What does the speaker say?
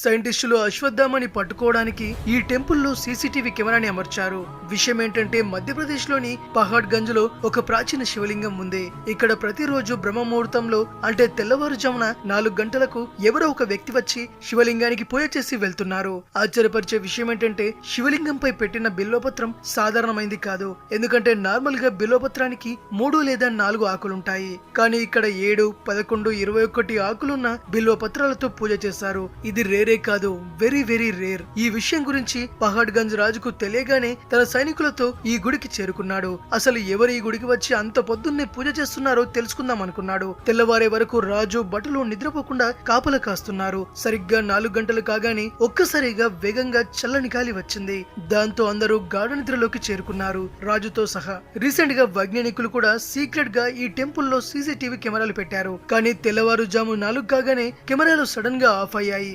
సైంటిస్టులు అశ్వత్థామని పట్టుకోవడానికి ఈ టెంపుల్లో సీసీటీవీ కెమెరాని అమర్చారు. విషయం ఏంటంటే మధ్యప్రదేశ్ లోని పహాడ్ గంజ్ లో ఒక ప్రాచీన శివలింగం ఉంది. ఇక్కడ ప్రతిరోజు బ్రహ్మ ముహూర్తంలో అంటే తెల్లవారుజామున 4 గంటలకు ఎవరో ఒక వ్యక్తి వచ్చి శివలింగానికి పూజ చేసి వెళ్తున్నారు. ఆశ్చర్యపరిచే విషయం ఏంటంటే శివలింగంపై పెట్టిన బిల్వపత్రం సాధారణమైంది కాదు. ఎందుకంటే నార్మల్ గా బిల్వపత్రానికి 3 లేదా 4 ఆకులుంటాయి. కానీ ఇక్కడ 7, 11, 21 ఆకులున్న బిల్వపత్రాలతో పూజ చేశారు. ఇది రేరే కాదు, వెరీ వెరీ రేర్. ఈ విషయం గురించి పహాడ్ గంజ్ రాజుకు తెలియగానే తన సైనికులతో ఈ గుడికి చేరుకున్నాడు. అసలు ఎవరు ఈ గుడికి వచ్చి అంత పొద్దున్నే పూజ చేస్తున్నారో తెలుసుకుందాం అనుకున్నాడు. తెల్లవారే వరకు రాజు భటులు నిద్రపోకుండా కాపలా కాస్తున్నారు. సరిగ్గా 4 గంటలు కాగానే ఒక్కసారిగా వేగంగా చల్లని గాలి వచ్చింది. దాంతో అందరూ గాఢ నిద్రలోకి చేరుకున్నారు, రాజుతో సహా. రీసెంట్ గా వైజ్ఞానికులు కూడా సీక్రెట్ గా ఈ టెంపుల్లో సీసీటీవీ కెమెరాలు పెట్టారు. కానీ తెల్లవారుజాము 4 కాగానే కెమెరాలు సడన్ గా ఆఫ్ అయ్యాయి.